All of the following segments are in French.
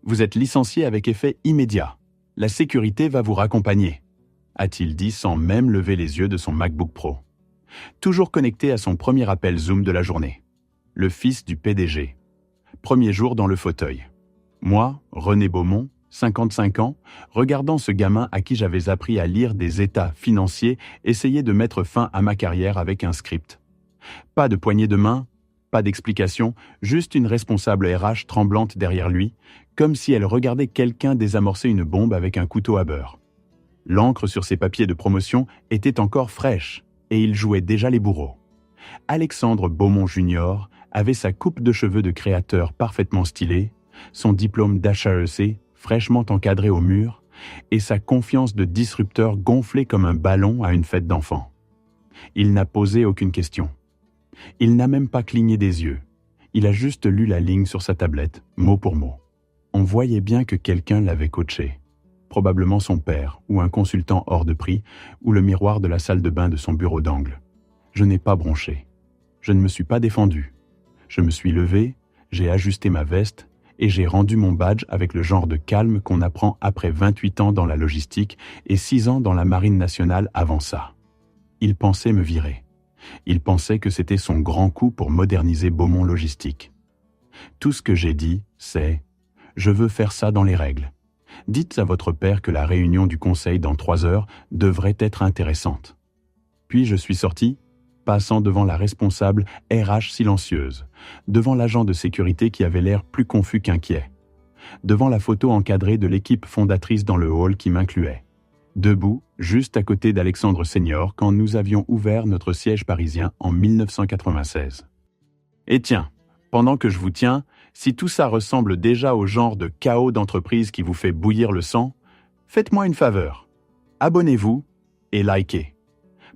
Vous êtes licencié avec effet immédiat. La sécurité va vous raccompagner, a-t-il dit sans même lever les yeux de son MacBook Pro. Toujours connecté à son premier appel Zoom de la journée. Le fils du PDG. Premier jour dans le fauteuil. Moi, René Beaumont, 55 ans, regardant ce gamin à qui j'avais appris à lire des états financiers, essayer de mettre fin à ma carrière avec un script. Pas de poignée de main, pas d'explication, juste une responsable RH tremblante derrière lui, comme si elle regardait quelqu'un désamorcer une bombe avec un couteau à beurre. L'encre sur ses papiers de promotion était encore fraîche, et il jouait déjà les bourreaux. Alexandre Beaumont Jr. avait sa coupe de cheveux de créateur parfaitement stylée, son diplôme d'HEC fraîchement encadré au mur, et sa confiance de disrupteur gonflée comme un ballon à une fête d'enfants. Il n'a posé aucune question. Il n'a même pas cligné des yeux. Il a juste lu la ligne sur sa tablette, mot pour mot. On voyait bien que quelqu'un l'avait coaché. Probablement son père, ou un consultant hors de prix, ou le miroir de la salle de bain de son bureau d'angle. Je n'ai pas bronché. Je ne me suis pas défendu. Je me suis levé, j'ai ajusté ma veste, et j'ai rendu mon badge avec le genre de calme qu'on apprend après 28 ans dans la logistique et 6 ans dans la Marine nationale avant ça. Il pensait me virer. Il pensait que c'était son grand coup pour moderniser Beaumont Logistique. Tout ce que j'ai dit, c'est « Je veux faire ça dans les règles. Dites à votre père que la réunion du conseil dans 3 heures devrait être intéressante. » Puis je suis sorti, passant devant la responsable RH silencieuse, devant l'agent de sécurité qui avait l'air plus confus qu'inquiet, devant la photo encadrée de l'équipe fondatrice dans le hall qui m'incluait, debout, juste à côté d'Alexandre Senior quand nous avions ouvert notre siège parisien en 1996. Et tiens, pendant que je vous tiens, si tout ça ressemble déjà au genre de chaos d'entreprise qui vous fait bouillir le sang, faites-moi une faveur. Abonnez-vous et likez.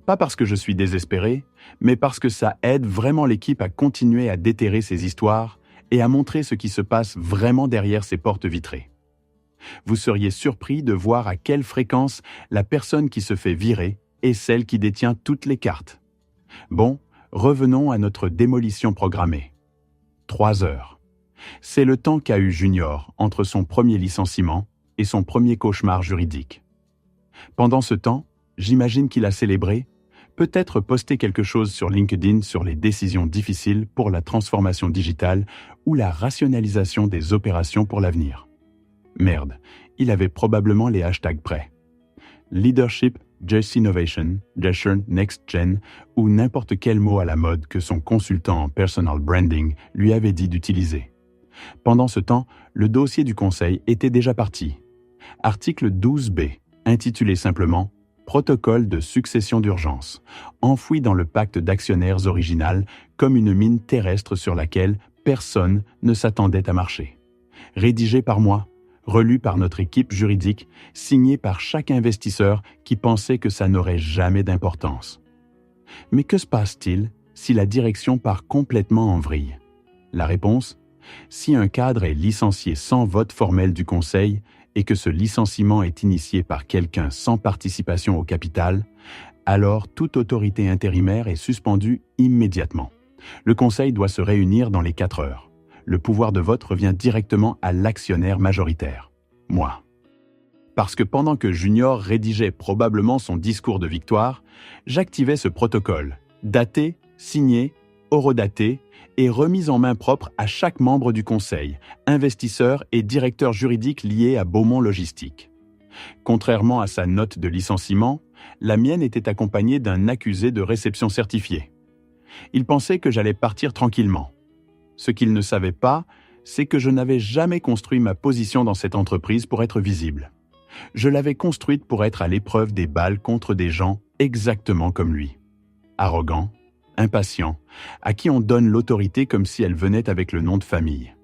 Pas parce que je suis désespéré, mais parce que ça aide vraiment l'équipe à continuer à déterrer ces histoires et à montrer ce qui se passe vraiment derrière ces portes vitrées. Vous seriez surpris de voir à quelle fréquence la personne qui se fait virer est celle qui détient toutes les cartes. Bon, revenons à notre démolition programmée. 3 heures. C'est le temps qu'a eu Junior entre son premier licenciement et son premier cauchemar juridique. Pendant ce temps, j'imagine qu'il a célébré, peut-être posté quelque chose sur LinkedIn sur les décisions difficiles pour la transformation digitale ou la rationalisation des opérations pour l'avenir. Merde, il avait probablement les hashtags prêts. Leadership, Just Innovation, Gesture Next Gen ou n'importe quel mot à la mode que son consultant en personal branding lui avait dit d'utiliser. Pendant ce temps, le dossier du conseil était déjà parti. Article 12B, intitulé simplement « Protocole de succession d'urgence », enfoui dans le pacte d'actionnaires original comme une mine terrestre sur laquelle personne ne s'attendait à marcher. Rédigé par moi, relu par notre équipe juridique, signé par chaque investisseur qui pensait que ça n'aurait jamais d'importance. Mais que se passe-t-il si la direction part complètement en vrille? La réponse? Si un cadre est licencié sans vote formel du conseil et que ce licenciement est initié par quelqu'un sans participation au capital, alors toute autorité intérimaire est suspendue immédiatement. Le conseil doit se réunir dans les 4 heures. Le pouvoir de vote revient directement à l'actionnaire majoritaire, moi. Parce que pendant que Junior rédigeait probablement son discours de victoire, j'activais ce protocole, daté, signé, horodaté et remis en main propre à chaque membre du conseil, investisseur et directeur juridique lié à Beaumont Logistique. Contrairement à sa note de licenciement, la mienne était accompagnée d'un accusé de réception certifié. Il pensait que j'allais partir tranquillement. Ce qu'il ne savait pas, c'est que je n'avais jamais construit ma position dans cette entreprise pour être visible. Je l'avais construite pour être à l'épreuve des balles contre des gens exactement comme lui. Arrogants, impatients, à qui on donne l'autorité comme si elle venait avec le nom de famille.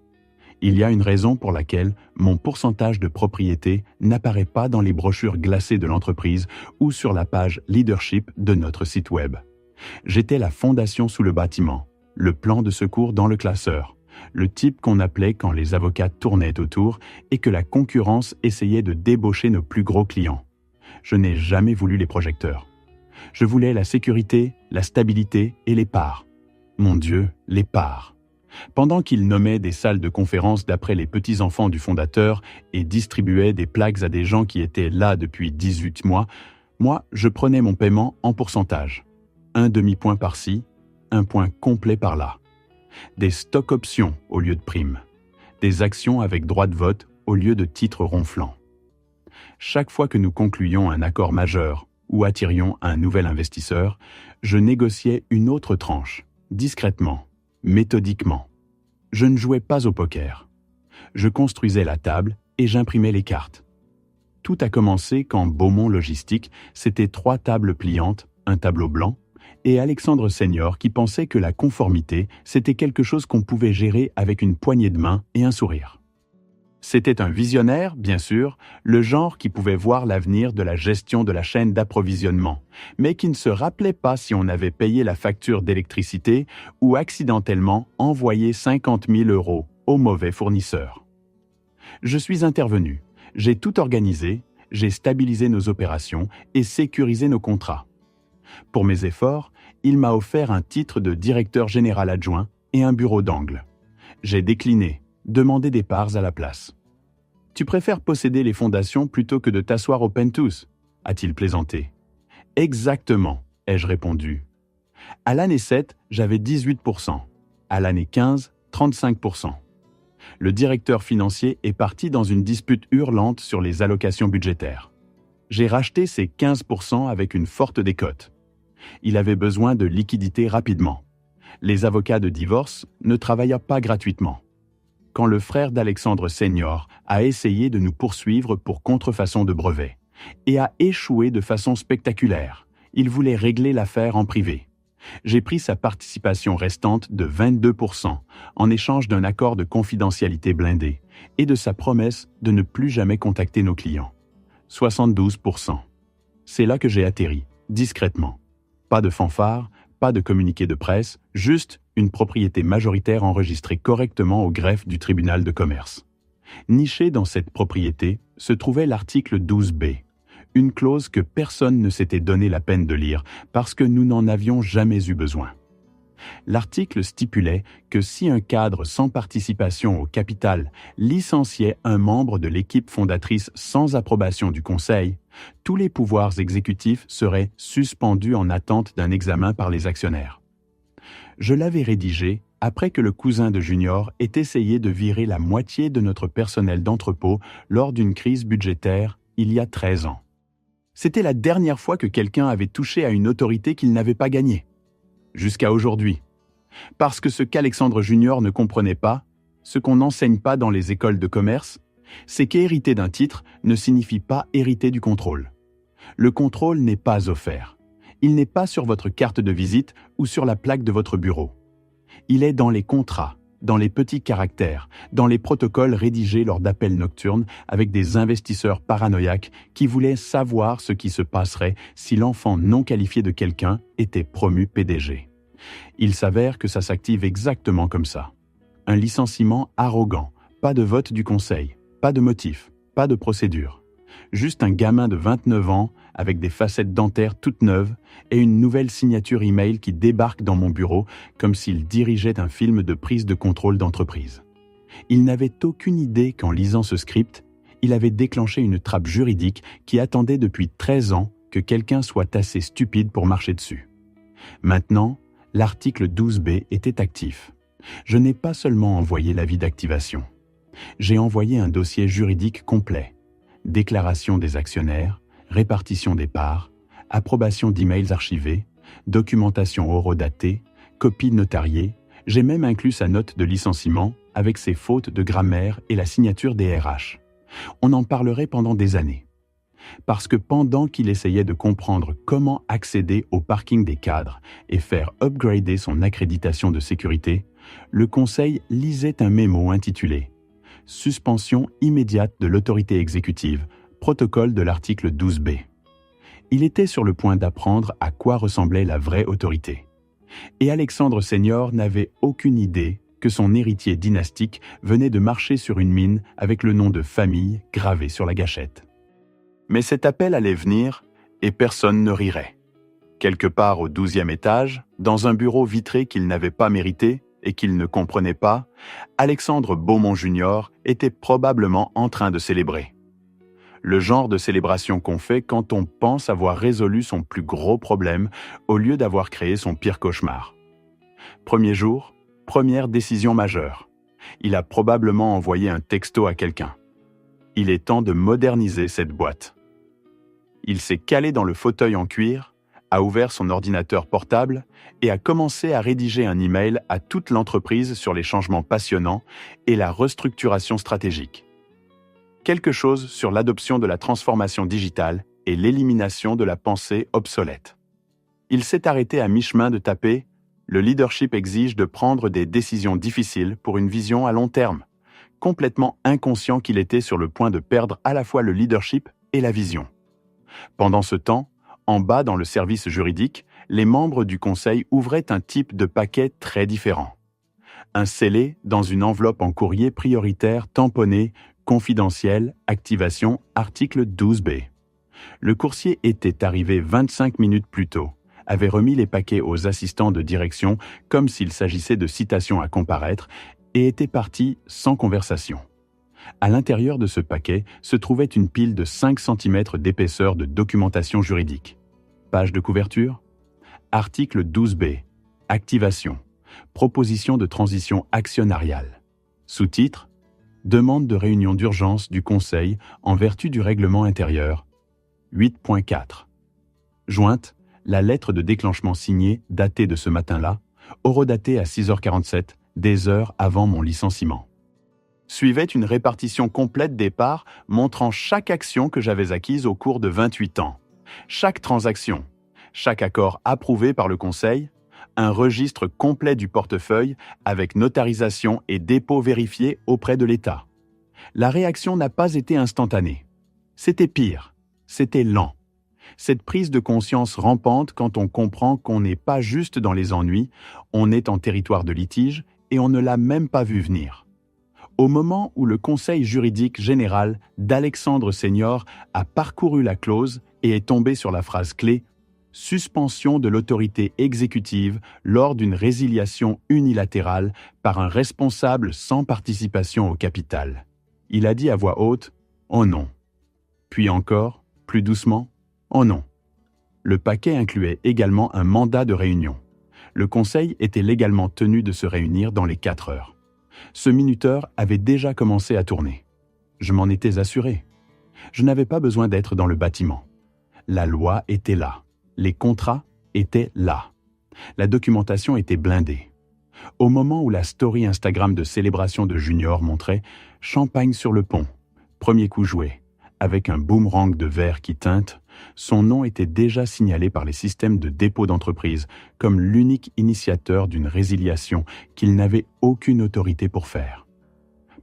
Il y a une raison pour laquelle mon pourcentage de propriété n'apparaît pas dans les brochures glacées de l'entreprise ou sur la page Leadership de notre site web. J'étais la fondation sous le bâtiment, le plan de secours dans le classeur, le type qu'on appelait quand les avocats tournaient autour et que la concurrence essayait de débaucher nos plus gros clients. Je n'ai jamais voulu les projecteurs. Je voulais la sécurité, la stabilité et les parts. Mon Dieu, les parts. Pendant qu'il nommait des salles de conférence d'après les petits-enfants du fondateur et distribuait des plaques à des gens qui étaient là depuis 18 mois, moi, je prenais mon paiement en pourcentage. Un demi-point par-ci, un point complet par-là. Des stock options au lieu de primes. Des actions avec droit de vote au lieu de titres ronflants. Chaque fois que nous concluions un accord majeur ou attirions un nouvel investisseur, je négociais une autre tranche, discrètement, méthodiquement. Je ne jouais pas au poker. Je construisais la table et j'imprimais les cartes. Tout a commencé quand Beaumont Logistique, c'était 3 tables pliantes, un tableau blanc, et Alexandre Senior qui pensait que la conformité, c'était quelque chose qu'on pouvait gérer avec une poignée de main et un sourire. C'était un visionnaire, bien sûr, le genre qui pouvait voir l'avenir de la gestion de la chaîne d'approvisionnement, mais qui ne se rappelait pas si on avait payé la facture d'électricité ou accidentellement envoyé 50 000 € au mauvais fournisseur. Je suis intervenu, j'ai tout organisé, j'ai stabilisé nos opérations et sécurisé nos contrats. Pour mes efforts, il m'a offert un titre de directeur général adjoint et un bureau d'angle. J'ai décliné, demandé des parts à la place. « Tu préfères posséder les fondations plutôt que de t'asseoir au penthouse ?» a-t-il plaisanté. « Exactement, ai-je répondu. À l'année 7, j'avais 18%. À l'année 15, 35%. Le directeur financier est parti dans une dispute hurlante sur les allocations budgétaires. J'ai racheté ces 15% avec une forte décote. Il avait besoin de liquidités rapidement. Les avocats de divorce ne travaillaient pas gratuitement. Quand le frère d'Alexandre Senior a essayé de nous poursuivre pour contrefaçon de brevet et a échoué de façon spectaculaire, il voulait régler l'affaire en privé. J'ai pris sa participation restante de 22% en échange d'un accord de confidentialité blindé et de sa promesse de ne plus jamais contacter nos clients. 72%. C'est là que j'ai atterri, discrètement. Pas de fanfare, pas de communiqué de presse, juste une propriété majoritaire enregistrée correctement au greffe du tribunal de commerce. Niché dans cette propriété se trouvait l'article 12B, une clause que personne ne s'était donné la peine de lire parce que nous n'en avions jamais eu besoin. L'article stipulait que si un cadre sans participation au capital licenciait un membre de l'équipe fondatrice sans approbation du conseil, tous les pouvoirs exécutifs seraient suspendus en attente d'un examen par les actionnaires. Je l'avais rédigé après que le cousin de Junior ait essayé de virer la moitié de notre personnel d'entrepôt lors d'une crise budgétaire il y a 13 ans. C'était la dernière fois que quelqu'un avait touché à une autorité qu'il n'avait pas gagnée. Jusqu'à aujourd'hui. Parce que ce qu'Alexandre Junior ne comprenait pas, ce qu'on n'enseigne pas dans les écoles de commerce, c'est qu'hériter d'un titre ne signifie pas hériter du contrôle. Le contrôle n'est pas offert. Il n'est pas sur votre carte de visite ou sur la plaque de votre bureau. Il est dans les contrats, dans les petits caractères, dans les protocoles rédigés lors d'appels nocturnes avec des investisseurs paranoïaques qui voulaient savoir ce qui se passerait si l'enfant non qualifié de quelqu'un était promu PDG. Il s'avère que ça s'active exactement comme ça. Un licenciement arrogant, pas de vote du conseil, pas de motif, pas de procédure. Juste un gamin de 29 ans avec des facettes dentaires toutes neuves et une nouvelle signature email qui débarque dans mon bureau comme s'il dirigeait un film de prise de contrôle d'entreprise. Il n'avait aucune idée qu'en lisant ce script, il avait déclenché une trappe juridique qui attendait depuis 13 ans que quelqu'un soit assez stupide pour marcher dessus. Maintenant, l'article 12B était actif. Je n'ai pas seulement envoyé l'avis d'activation. J'ai envoyé un dossier juridique complet. Déclaration des actionnaires, répartition des parts, approbation d'emails archivés, documentation horodatée, copie notariée. J'ai même inclus sa note de licenciement avec ses fautes de grammaire et la signature des RH. On en parlerait pendant des années. Parce que pendant qu'il essayait de comprendre comment accéder au parking des cadres et faire upgrader son accréditation de sécurité, le conseil lisait un mémo intitulé « Suspension immédiate de l'autorité exécutive, protocole de l'article 12B ». Il était sur le point d'apprendre à quoi ressemblait la vraie autorité. Et Alexandre Senior n'avait aucune idée que son héritier dynastique venait de marcher sur une mine avec le nom de famille gravé sur la gâchette. Mais cet appel allait venir et personne ne rirait. Quelque part au 12e étage, dans un bureau vitré qu'il n'avait pas mérité, et qu'il ne comprenait pas, Alexandre Beaumont Jr. était probablement en train de célébrer. Le genre de célébration qu'on fait quand on pense avoir résolu son plus gros problème au lieu d'avoir créé son pire cauchemar. Premier jour, première décision majeure. Il a probablement envoyé un texto à quelqu'un. Il est temps de moderniser cette boîte. Il s'est calé dans le fauteuil en cuir, a ouvert son ordinateur portable et a commencé à rédiger un email à toute l'entreprise sur les changements passionnants et la restructuration stratégique. Quelque chose sur l'adoption de la transformation digitale et l'élimination de la pensée obsolète. Il s'est arrêté à mi-chemin de taper « Le leadership exige de prendre des décisions difficiles pour une vision à long terme », complètement inconscient qu'il était sur le point de perdre à la fois le leadership et la vision. Pendant ce temps, en bas dans le service juridique, les membres du conseil ouvraient un type de paquet très différent. Un scellé dans une enveloppe en courrier prioritaire tamponné « Confidentiel, activation, article 12B ». Le coursier était arrivé 25 minutes plus tôt, avait remis les paquets aux assistants de direction comme s'il s'agissait de citations à comparaître et était parti sans conversation. À l'intérieur de ce paquet se trouvait une pile de 5 cm d'épaisseur de documentation juridique. Page de couverture. Article 12B. Activation. Proposition de transition actionnariale. Sous-titre. Demande de réunion d'urgence du Conseil en vertu du règlement intérieur. 8.4. Jointe, la lettre de déclenchement signée, datée de ce matin-là, horodatée à 6h47, des heures avant mon licenciement. Suivait une répartition complète des parts montrant chaque action que j'avais acquise au cours de 28 ans, chaque transaction, chaque accord approuvé par le Conseil, un registre complet du portefeuille avec notarisation et dépôt vérifié auprès de l'État. La réaction n'a pas été instantanée. C'était pire, c'était lent. Cette prise de conscience rampante quand on comprend qu'on n'est pas juste dans les ennuis, on est en territoire de litige et on ne l'a même pas vu venir. Au moment où le Conseil juridique général d'Alexandre Senior a parcouru la clause et est tombé sur la phrase clé « Suspension de l'autorité exécutive lors d'une résiliation unilatérale par un responsable sans participation au capital ». Il a dit à voix haute « Oh non ». Puis encore, plus doucement « Oh non ». Le paquet incluait également un mandat de réunion. Le Conseil était légalement tenu de se réunir dans les 4 heures. Ce minuteur avait déjà commencé à tourner. Je m'en étais assuré. Je n'avais pas besoin d'être dans le bâtiment. La loi était là. Les contrats étaient là. La documentation était blindée. Au moment où la story Instagram de célébration de Junior montrait « Champagne sur le pont », premier coup joué, avec un boomerang de verre qui teinte, son nom était déjà signalé par les systèmes de dépôt d'entreprise comme l'unique initiateur d'une résiliation qu'il n'avait aucune autorité pour faire.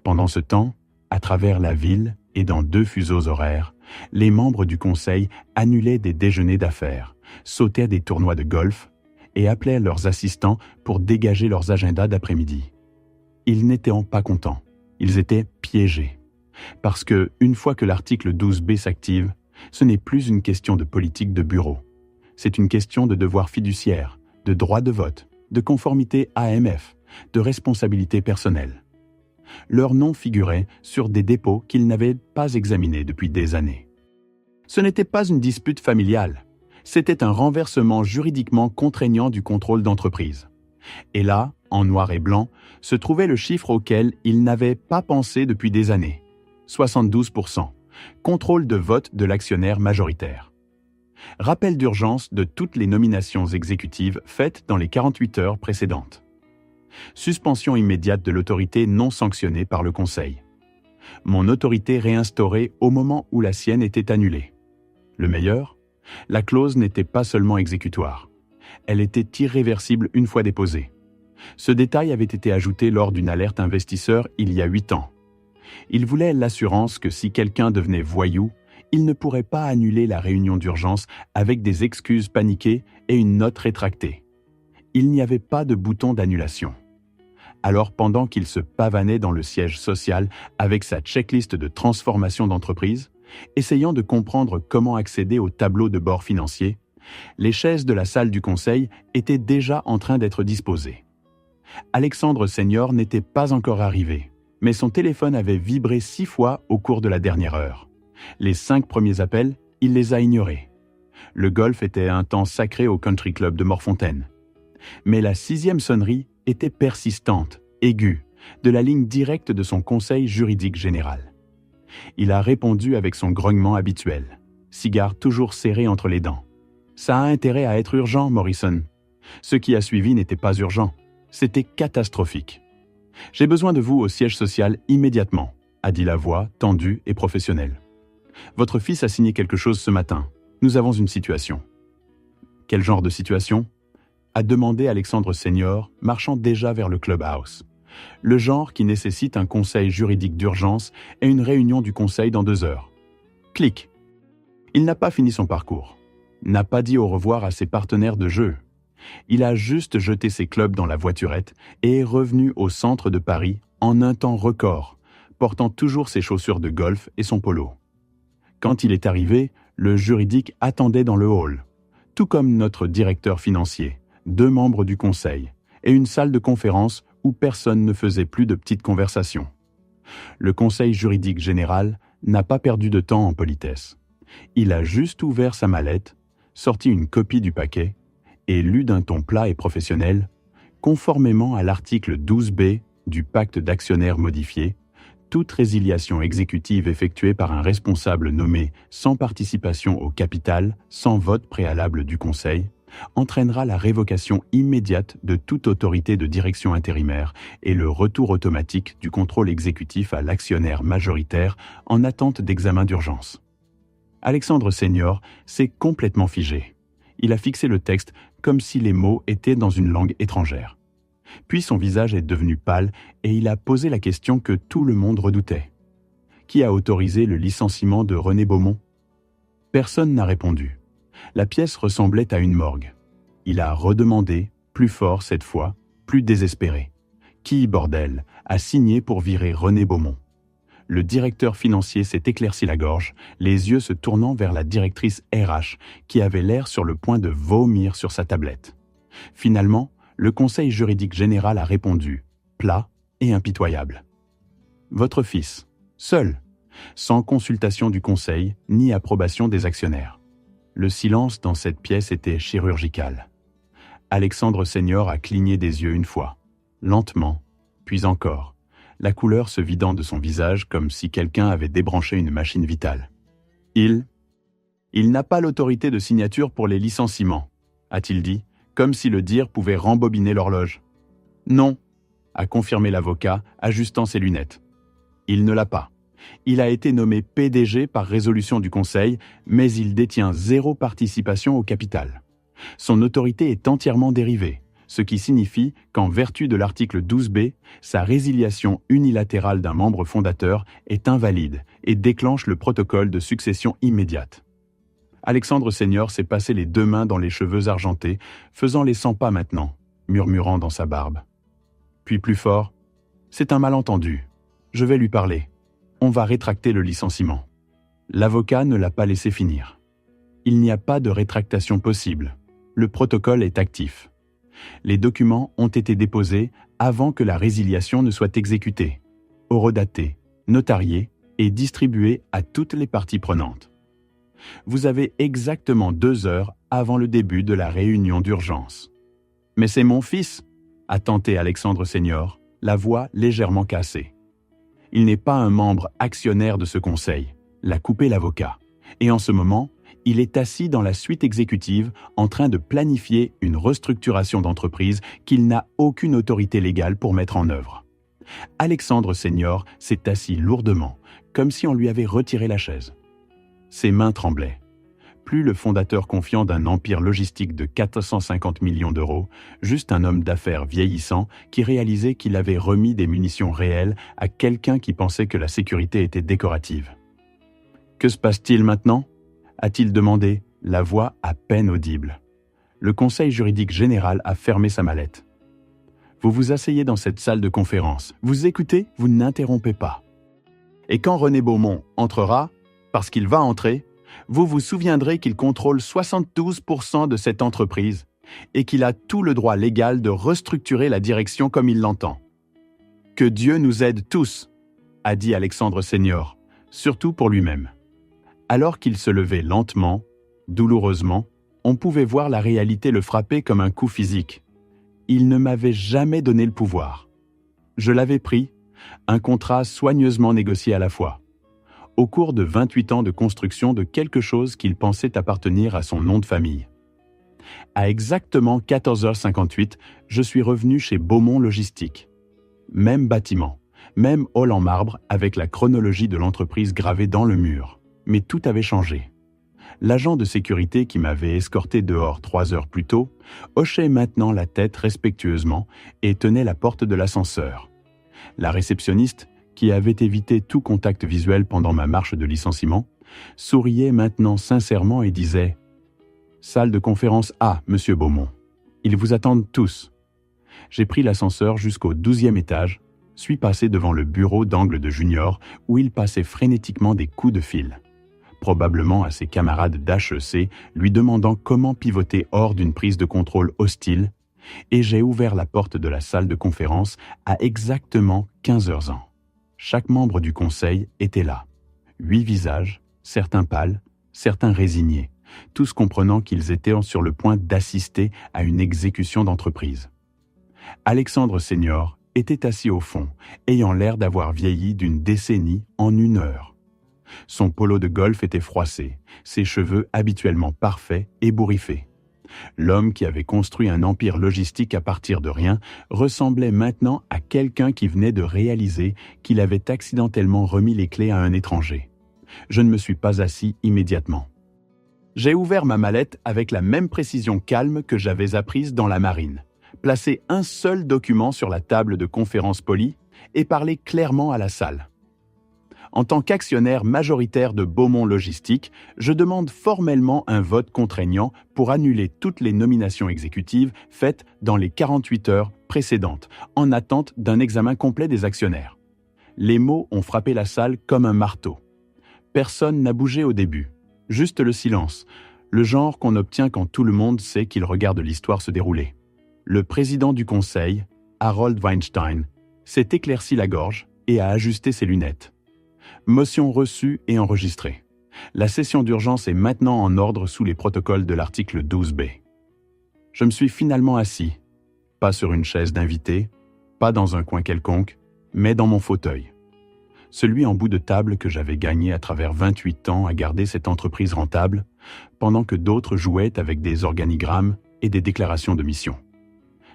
Pendant ce temps, à travers la ville et dans 2 fuseaux horaires, les membres du conseil annulaient des déjeuners d'affaires, sautaient des tournois de golf et appelaient leurs assistants pour dégager leurs agendas d'après-midi. Ils n'étaient pas contents, ils étaient piégés. Parce que, une fois que l'article 12B s'active, ce n'est plus une question de politique de bureau. C'est une question de devoir fiduciaire, de droit de vote, de conformité AMF, de responsabilité personnelle. Leur nom figurait sur des dépôts qu'ils n'avaient pas examinés depuis des années. Ce n'était pas une dispute familiale, c'était un renversement juridiquement contraignant du contrôle d'entreprise. Et là, en noir et blanc, se trouvait le chiffre auquel ils n'avaient pas pensé depuis des années. 72%. Contrôle de vote de l'actionnaire majoritaire. Rappel d'urgence de toutes les nominations exécutives faites dans les 48 heures précédentes. Suspension immédiate de l'autorité non sanctionnée par le Conseil. Mon autorité réinstaurée au moment où la sienne était annulée. Le meilleur, la clause n'était pas seulement exécutoire. Elle était irréversible une fois déposée. Ce détail avait été ajouté lors d'une alerte investisseur il y a 8 ans. Il voulait l'assurance que si quelqu'un devenait voyou, il ne pourrait pas annuler la réunion d'urgence avec des excuses paniquées et une note rétractée. Il n'y avait pas de bouton d'annulation. Alors pendant qu'il se pavanait dans le siège social avec sa checklist de transformation d'entreprise, essayant de comprendre comment accéder au tableau de bord financier, les chaises de la salle du conseil étaient déjà en train d'être disposées. Alexandre Senior n'était pas encore arrivé, mais son téléphone avait vibré 6 fois au cours de la dernière heure. Les 5 premiers appels, il les a ignorés. Le golf était un temps sacré au country club de Morfontaine. Mais la 6e sonnerie était persistante, aiguë, de la ligne directe de son conseil juridique général. Il a répondu avec son grognement habituel, cigare toujours serré entre les dents. « Ça a intérêt à être urgent, Morrison. » Ce qui a suivi n'était pas urgent, c'était catastrophique. « J'ai besoin de vous au siège social immédiatement », a dit la voix tendue et professionnelle. « Votre fils a signé quelque chose ce matin. Nous avons une situation. » « Quel genre de situation ?» a demandé Alexandre Senior, marchant déjà vers le clubhouse. Le genre qui nécessite un conseil juridique d'urgence et une réunion du conseil dans 2 heures. Clic. Il n'a pas fini son parcours. N'a pas dit au revoir à ses partenaires de jeu. Il a juste jeté ses clubs dans la voiturette et est revenu au centre de Paris en un temps record, portant toujours ses chaussures de golf et son polo. Quand il est arrivé, le juridique attendait dans le hall, tout comme notre directeur financier, 2 membres du conseil et une salle de conférence où personne ne faisait plus de petites conversations. Le conseil juridique général n'a pas perdu de temps en politesse. Il a juste ouvert sa mallette, sorti une copie du paquet et lu d'un ton plat et professionnel, conformément à l'article 12B du pacte d'actionnaires modifié, toute résiliation exécutive effectuée par un responsable nommé sans participation au capital, sans vote préalable du conseil, entraînera la révocation immédiate de toute autorité de direction intérimaire et le retour automatique du contrôle exécutif à l'actionnaire majoritaire en attente d'examen d'urgence. Alexandre Senior s'est complètement figé. Il a fixé le texte comme si les mots étaient dans une langue étrangère. Puis son visage est devenu pâle et il a posé la question que tout le monde redoutait. Qui a autorisé le licenciement de René Beaumont ? Personne n'a répondu. La pièce ressemblait à une morgue. Il a redemandé, plus fort cette fois, plus désespéré. Qui, bordel, a signé pour virer René Beaumont ? Le directeur financier s'est éclairci la gorge, les yeux se tournant vers la directrice RH, qui avait l'air sur le point de vomir sur sa tablette. Finalement, le conseil juridique général a répondu, plat et impitoyable. Votre fils, seul, sans consultation du conseil ni approbation des actionnaires. Le silence dans cette pièce était chirurgical. Alexandre Senior a cligné des yeux une fois, lentement, puis encore, la couleur se vidant de son visage comme si quelqu'un avait débranché une machine vitale. Il n'a pas l'autorité de signature pour les licenciements, a-t-il dit, comme si le dire pouvait rembobiner l'horloge. Non, a confirmé l'avocat, ajustant ses lunettes. Il ne l'a pas. Il a été nommé PDG par résolution du Conseil, mais il détient 0 participation au capital. Son autorité est entièrement dérivée, ce qui signifie qu'en vertu de l'article 12B, sa résiliation unilatérale d'un membre fondateur est invalide et déclenche le protocole de succession immédiate. Alexandre Senior s'est passé les 2 mains dans les cheveux argentés, faisant les 100 pas maintenant, murmurant dans sa barbe. Puis plus fort, « C'est un malentendu. Je vais lui parler. On va rétracter le licenciement. » L'avocat ne l'a pas laissé finir. Il n'y a pas de rétractation possible. Le protocole est actif. Les documents ont été déposés avant que la résiliation ne soit exécutée, horodatée, notariée et distribuée à toutes les parties prenantes. Vous avez exactement 2 heures avant le début de la réunion d'urgence. « Mais c'est mon fils !» a tenté Alexandre Senior, la voix légèrement cassée. Il n'est pas un membre actionnaire de ce conseil, l'a coupé l'avocat. Et en ce moment, il est assis dans la suite exécutive en train de planifier une restructuration d'entreprise qu'il n'a aucune autorité légale pour mettre en œuvre. Alexandre Senior s'est assis lourdement, comme si on lui avait retiré la chaise. Ses mains tremblaient. Plus le fondateur confiant d'un empire logistique de 450 millions d'euros, juste un homme d'affaires vieillissant qui réalisait qu'il avait remis des munitions réelles à quelqu'un qui pensait que la sécurité était décorative. « Que se passe-t-il maintenant ?» a-t-il demandé, la voix à peine audible. Le conseil juridique général a fermé sa mallette. Vous vous asseyez dans cette salle de conférence. Vous écoutez, vous n'interrompez pas. Et quand René Beaumont entrera, parce qu'il va entrer, vous vous souviendrez qu'il contrôle 72% de cette entreprise et qu'il a tout le droit légal de restructurer la direction comme il l'entend. Que Dieu nous aide tous, a dit Alexandre Senior, surtout pour lui-même. Alors qu'il se levait lentement, douloureusement, on pouvait voir la réalité le frapper comme un coup physique. Il ne m'avait jamais donné le pouvoir. Je l'avais pris, un contrat soigneusement négocié à la fois. Au cours de 28 ans de construction de quelque chose qu'il pensait appartenir à son nom de famille. À exactement 14h58, je suis revenu chez Beaumont Logistique. Même bâtiment, même hall en marbre avec la chronologie de l'entreprise gravée dans le mur. Mais tout avait changé. L'agent de sécurité qui m'avait escorté dehors 3 heures plus tôt hochait maintenant la tête respectueusement et tenait la porte de l'ascenseur. La réceptionniste, qui avait évité tout contact visuel pendant ma marche de licenciement, souriait maintenant sincèrement et disait « Salle de conférence A, Monsieur Beaumont. Ils vous attendent tous. » J'ai pris l'ascenseur jusqu'au 12e étage, suis passé devant le bureau d'angle de Junior où il passait frénétiquement des coups de fil. Probablement à ses camarades d'HEC, lui demandant comment pivoter hors d'une prise de contrôle hostile, et j'ai ouvert la porte de la salle de conférence à exactement 15h ans. Chaque membre du conseil était là. 8 visages, certains pâles, certains résignés, tous comprenant qu'ils étaient sur le point d'assister à une exécution d'entreprise. Alexandre Senior était assis au fond, ayant l'air d'avoir vieilli d'une décennie en 1 heure. Son polo de golf était froissé, ses cheveux habituellement parfaits ébouriffés. L'homme qui avait construit un empire logistique à partir de rien ressemblait maintenant à quelqu'un qui venait de réaliser qu'il avait accidentellement remis les clés à un étranger. Je ne me suis pas assis immédiatement. J'ai ouvert ma mallette avec la même précision calme que j'avais apprise dans la marine, placé un seul document sur la table de conférence polie et parlé clairement à la salle. En tant qu'actionnaire majoritaire de Beaumont Logistique, je demande formellement un vote contraignant pour annuler toutes les nominations exécutives faites dans les 48 heures précédentes, en attente d'un examen complet des actionnaires. Les mots ont frappé la salle comme un marteau. Personne n'a bougé au début, juste le silence, le genre qu'on obtient quand tout le monde sait qu'il regarde l'histoire se dérouler. Le président du conseil, Harold Weinstein, s'est éclairci la gorge et a ajusté ses lunettes. Motion reçue et enregistrée. La session d'urgence est maintenant en ordre sous les protocoles de l'article 12B. Je me suis finalement assis, pas sur une chaise d'invité, pas dans un coin quelconque, mais dans mon fauteuil. Celui en bout de table que j'avais gagné à travers 28 ans à garder cette entreprise rentable, pendant que d'autres jouaient avec des organigrammes et des déclarations de mission.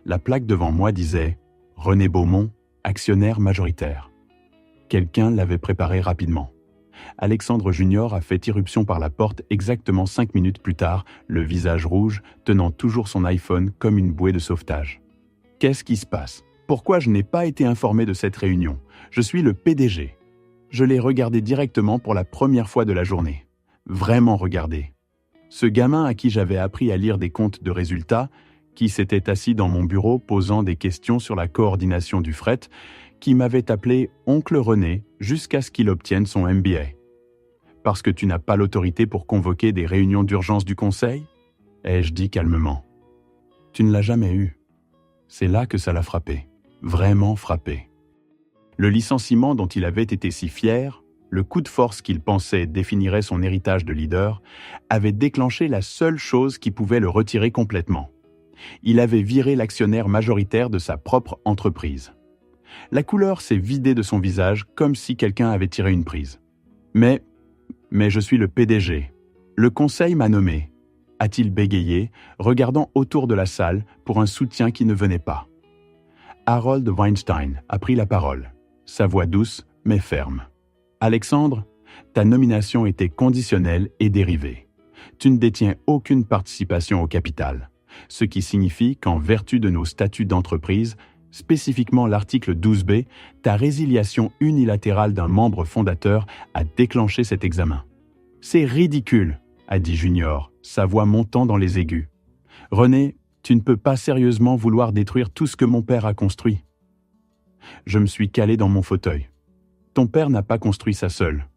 La plaque devant moi disait « René Beaumont, actionnaire majoritaire ». Quelqu'un l'avait préparé rapidement. Alexandre Junior a fait irruption par la porte exactement 5 minutes plus tard, le visage rouge, tenant toujours son iPhone comme une bouée de sauvetage. Qu'est-ce qui se passe? Pourquoi je n'ai pas été informé de cette réunion? Je suis le PDG. Je l'ai regardé directement pour la première fois de la journée. Vraiment regardé. Ce gamin à qui j'avais appris à lire des comptes de résultats, qui s'était assis dans mon bureau posant des questions sur la coordination du fret, qui m'avait appelé Oncle René jusqu'à ce qu'il obtienne son MBA. Parce que tu n'as pas l'autorité pour convoquer des réunions d'urgence du conseil? Ai-je dit calmement. Tu ne l'as jamais eu. C'est là que ça l'a frappé, vraiment frappé. Le licenciement dont il avait été si fier, le coup de force qu'il pensait définirait son héritage de leader, avait déclenché la seule chose qui pouvait le retirer complètement. Il avait viré l'actionnaire majoritaire de sa propre entreprise. La couleur s'est vidée de son visage comme si quelqu'un avait tiré une prise. Mais je suis le PDG. Le conseil m'a nommé, a-t-il bégayé, regardant autour de la salle pour un soutien qui ne venait pas. Harold Weinstein a pris la parole, sa voix douce mais ferme. Alexandre, ta nomination était conditionnelle et dérivée. Tu ne détiens aucune participation au capital, ce qui signifie qu'en vertu de nos statuts d'entreprise, spécifiquement l'article 12B, ta résiliation unilatérale d'un membre fondateur a déclenché cet examen. C'est ridicule, a dit Junior, sa voix montant dans les aigus. René, tu ne peux pas sérieusement vouloir détruire tout ce que mon père a construit. Je me suis calé dans mon fauteuil. Ton père n'a pas construit ça seul.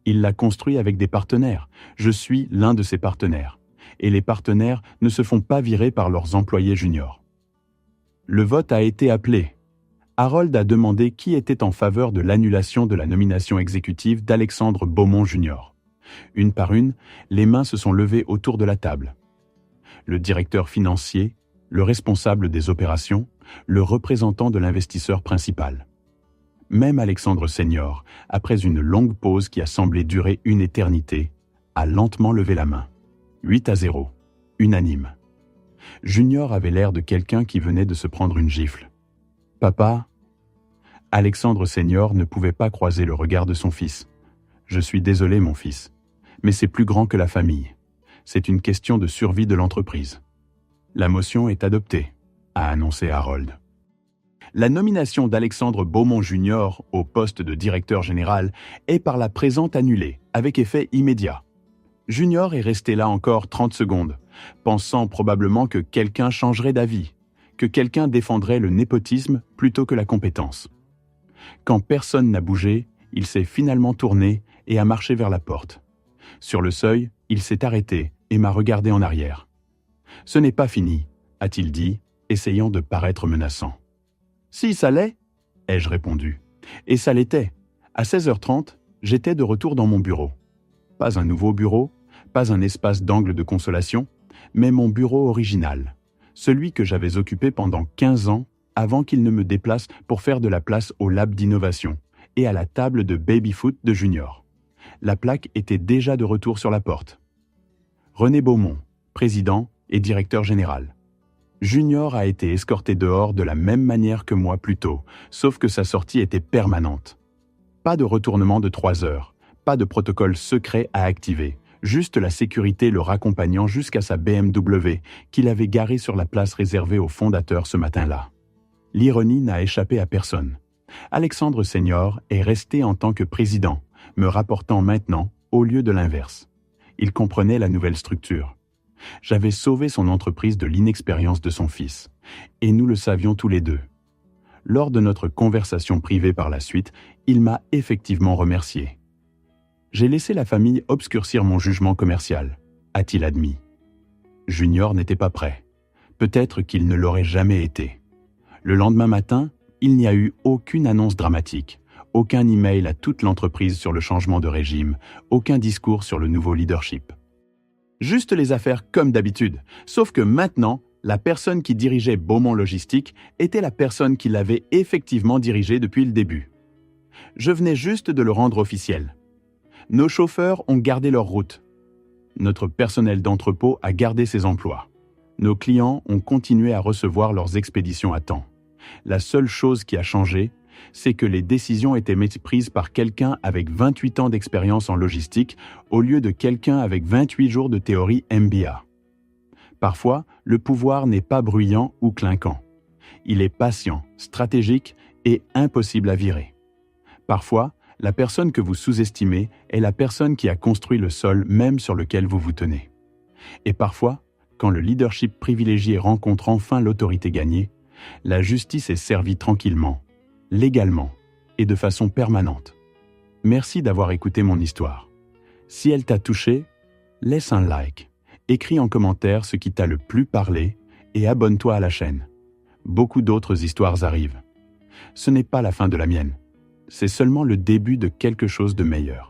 Il l'a construit avec des partenaires. Je suis l'un de ses partenaires. et les partenaires ne se font pas virer par leurs employés juniors. Le vote a été appelé. Harold a demandé qui était en faveur de l'annulation de la nomination exécutive d'Alexandre Beaumont Jr. Une par une, les mains se sont levées autour de la table. Le directeur financier, le responsable des opérations, le représentant de l'investisseur principal. Même Alexandre Senior, après une longue pause qui a semblé durer une éternité, a lentement levé la main. 8-0, unanime. Junior avait l'air de quelqu'un qui venait de se prendre une gifle. « Papa ?» Alexandre Senior ne pouvait pas croiser le regard de son fils. « Je suis désolé, mon fils, mais c'est plus grand que la famille. C'est une question de survie de l'entreprise. » « La motion est adoptée », a annoncé Harold. La nomination d'Alexandre Beaumont Jr. au poste de directeur général est par la présente annulée, avec effet immédiat. Junior est resté là encore 30 secondes, pensant probablement que quelqu'un changerait d'avis, que quelqu'un défendrait le népotisme plutôt que la compétence. Quand personne n'a bougé, il s'est finalement tourné et a marché vers la porte. Sur le seuil, il s'est arrêté et m'a regardé en arrière. « Ce n'est pas fini », a-t-il dit, essayant de paraître menaçant. « Si, ça l'est », ai-je répondu. Et ça l'était. À 16h30, j'étais de retour dans mon bureau. Pas un nouveau bureau, pas un espace d'angle de consolation, mais mon bureau original, celui que j'avais occupé pendant 15 ans avant qu'il ne me déplace pour faire de la place au lab d'innovation et à la table de baby-foot de Junior. La plaque était déjà de retour sur la porte. René Beaumont, président et directeur général. Junior a été escorté dehors de la même manière que moi plus tôt, sauf que sa sortie était permanente. Pas de retournement de 3 heures, pas de protocole secret à activer, juste la sécurité le raccompagnant jusqu'à sa BMW qu'il avait garée sur la place réservée aux fondateurs ce matin-là. L'ironie n'a échappé à personne. Alexandre Senior est resté en tant que président, me rapportant maintenant au lieu de l'inverse. Il comprenait la nouvelle structure. J'avais sauvé son entreprise de l'inexpérience de son fils, et nous le savions tous les deux. Lors de notre conversation privée par la suite, il m'a effectivement remercié. J'ai laissé la famille obscurcir mon jugement commercial, a-t-il admis. Junior n'était pas prêt. Peut-être qu'il ne l'aurait jamais été. Le lendemain matin, il n'y a eu aucune annonce dramatique, aucun email à toute l'entreprise sur le changement de régime, aucun discours sur le nouveau leadership. Juste les affaires comme d'habitude, sauf que maintenant, la personne qui dirigeait Beaumont Logistique était la personne qui l'avait effectivement dirigé depuis le début. Je venais juste de le rendre officiel. Nos chauffeurs ont gardé leur route. Notre personnel d'entrepôt a gardé ses emplois. Nos clients ont continué à recevoir leurs expéditions à temps. La seule chose qui a changé, c'est que les décisions étaient prises par quelqu'un avec 28 ans d'expérience en logistique au lieu de quelqu'un avec 28 jours de théorie MBA. Parfois, le pouvoir n'est pas bruyant ou clinquant. Il est patient, stratégique et impossible à virer. Parfois, la personne que vous sous-estimez est la personne qui a construit le sol même sur lequel vous vous tenez. Et parfois, quand le leadership privilégié rencontre enfin l'autorité gagnée, la justice est servie tranquillement, légalement et de façon permanente. Merci d'avoir écouté mon histoire. Si elle t'a touché, laisse un like, écris en commentaire ce qui t'a le plus parlé et abonne-toi à la chaîne. Beaucoup d'autres histoires arrivent. Ce n'est pas la fin de la mienne, c'est seulement le début de quelque chose de meilleur.